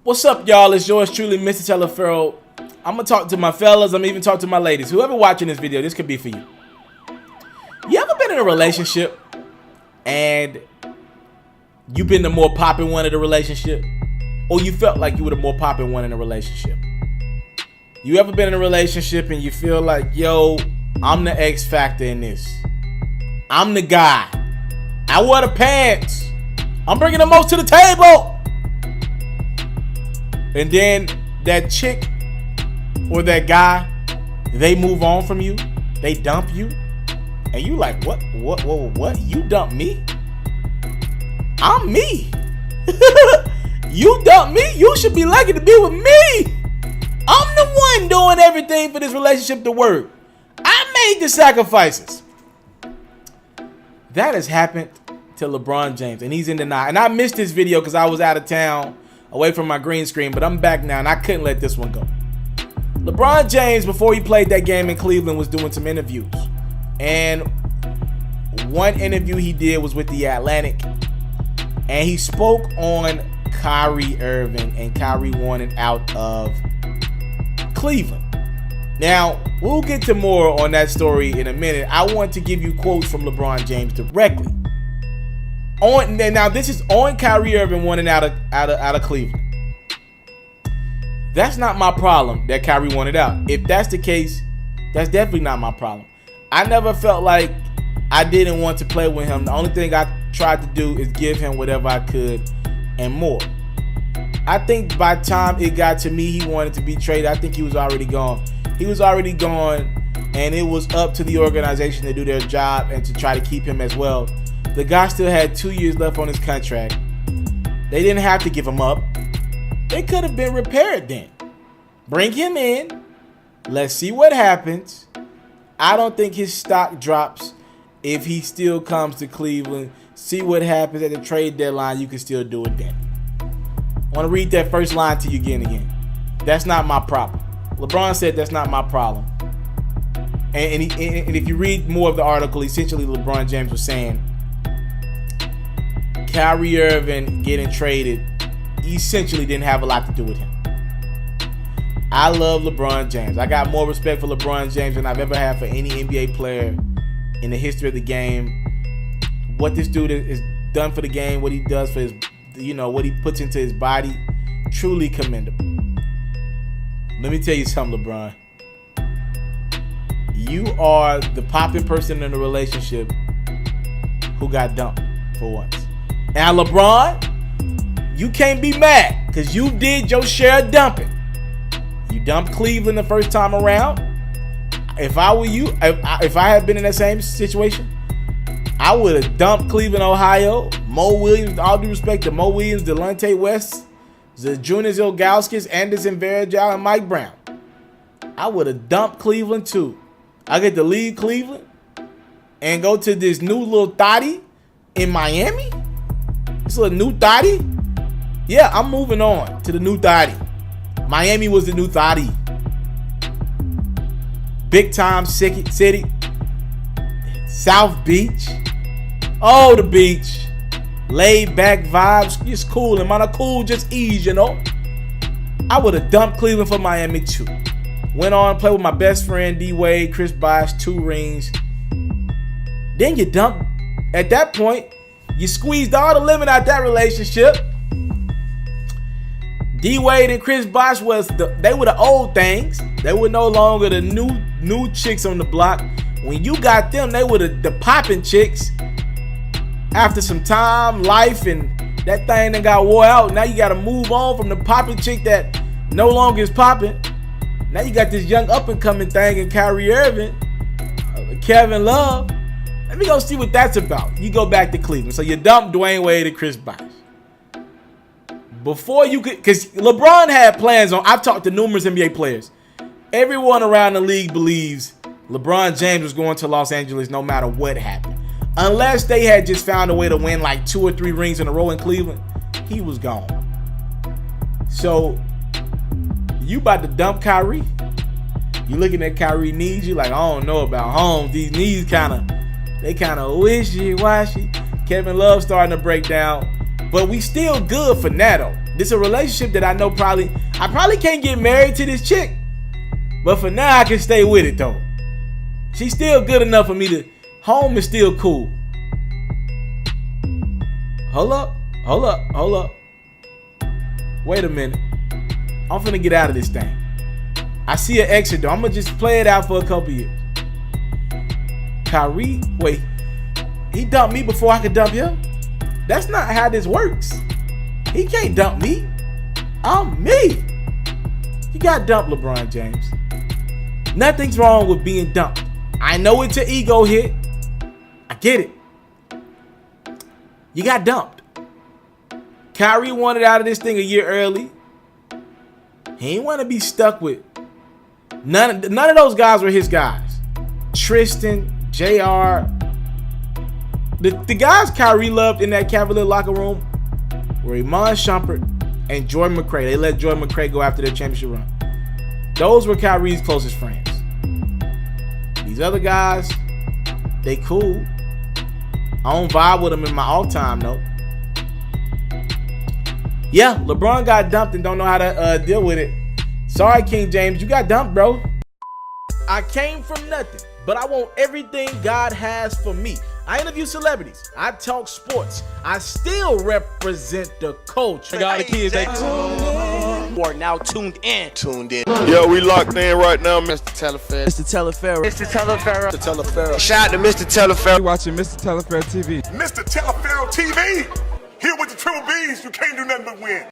What's up, y'all? It's yours truly, Mr. Teleferro. I'm going to talk to my fellas. I'm even talk to my ladies. Whoever watching this video, this could be for you. You ever been in a relationship and you've been the more popping one in the relationship? Or you felt like you were the more popping one in a relationship? You ever been in a relationship and you feel like, yo, I'm the X factor in this. I'm the guy. I wear the pants. I'm bringing the most to the table. And then that chick or that guy, they move on from you. They dump you. And you like, what? You dump me? I'm me. You dump me? You should be lucky to be with me. I'm the one doing everything for this relationship to work. I made the sacrifices. That has happened to LeBron James, and he's in denial. And I missed this video because I was out of town, away from my green screen, but I'm back now, and I couldn't let this one go. LeBron James, before he played that game in Cleveland, was doing some interviews. And one interview he did was with The Atlantic, and he spoke on Kyrie Irving and Kyrie wanting out of Cleveland. Now, we'll get to more on that story in a minute. I want to give you quotes from LeBron James directly. Now, this is on Kyrie Irving wanting out of Cleveland. That's not my problem that Kyrie wanted out. If that's the case, that's definitely not my problem. I never felt like I didn't want to play with him. The only thing I tried to do is give him whatever I could and more. I think by the time it got to me, he wanted to be traded. I think he was already gone. He was already gone, and it was up to the organization to do their job and to try to keep him as well. The guy still had 2 years left on his contract. They didn't have to give him up. It could have been repaired then. Bring him in. Let's see what happens. I don't think his stock drops if he still comes to Cleveland. See what happens at the trade deadline. You can still do it then. I want to read that first line to you again. That's not my problem. LeBron said that's not my problem. And if you read more of the article, essentially LeBron James was saying Kyrie Irving getting traded essentially didn't have a lot to do with him. I love LeBron James. I got more respect for LeBron James than I've ever had for any NBA player in the history of the game. What this dude is done for the game, what he does for his, what he puts into his body, truly commendable. Let me tell you something, LeBron. You are the popping person in a relationship who got dumped for once. Now, LeBron, you can't be mad because you did your share of dumping. You dumped Cleveland the first time around. If I were you, if I had been in that same situation, I would have dumped Cleveland, Ohio. Mo Williams, all due respect to Mo Williams, Delonte West, Zydrunas Ilgauskas, Anderson Varejao, and Mike Brown. I would have dumped Cleveland too. I get to leave Cleveland and go to this new little thotty in Miami. This little new thotty. Yeah, I'm moving on to the new thotty. Miami was the new thotty. Big time city. South Beach. Oh, the beach. Laid back vibes. It's cool. And man, cool, just ease, I would have dumped Cleveland for Miami too. Went on, played with my best friend D-Wade, Chris Bosh, 2 rings. Then you dump. At that point, you squeezed all the lemon out that relationship. D-Wade and Chris Bosh they were the old things. They were no longer the new chicks on the block. When you got them, they were the popping chicks. After some time, life, and that thing that got wore out. Now you got to move on from the popping chick that no longer is popping. Now you got this young up-and-coming thing in Kyrie Irving, Kevin Love. Let me go see what that's about. You go back to Cleveland. So you dump Dwayne Wade and Chris Bosh. Before you could, because LeBron had plans on, I've talked to numerous NBA players. Everyone around the league believes LeBron James was going to Los Angeles no matter what happened. Unless they had just found a way to win like 2 or 3 rings in a row in Cleveland, he was gone. So, you about to dump Kyrie? You looking at Kyrie knees, you like, I don't know about home. These knees kind of wishy-washy. Kevin Love starting to break down. But we still good for Nato. This is a relationship that I know I probably can't get married to this chick. But for now, I can stay with it, though. She's still good enough for me to... Home is still cool. Hold up. Wait a minute. I'm finna get out of this thing. I see an exit, though. I'm gonna just play it out for a couple years. Kyrie, wait. He dumped me before I could dump him? That's not how this works. He can't dump me. I'm me. You got dumped, LeBron James. Nothing's wrong with being dumped. I know it's an ego hit. I get it. You got dumped. Kyrie wanted out of this thing a year early. He didn't want to be stuck with. None of those guys were his guys. Tristan, JR. The guys Kyrie loved in that Cavalier locker room were Iman Shumpert and Jordan McRae. They let Jordan McRae go after their championship run. Those were Kyrie's closest friends. These other guys, they cool. I don't vibe with them in my all-time though. Yeah, LeBron got dumped and don't know how to deal with it. Sorry, King James, you got dumped, bro. I came from nothing, but I want everything God has for me. I interview celebrities. I talk sports. I still represent the culture. I got the kids. They are now tuned in. Yo, we locked in right now, Mr. Telefair. Shout out to Mr. Telefair. You watching Mr. Telefair TV. Mr. Telefair TV, here with the Triple B's, you can't do nothing but win.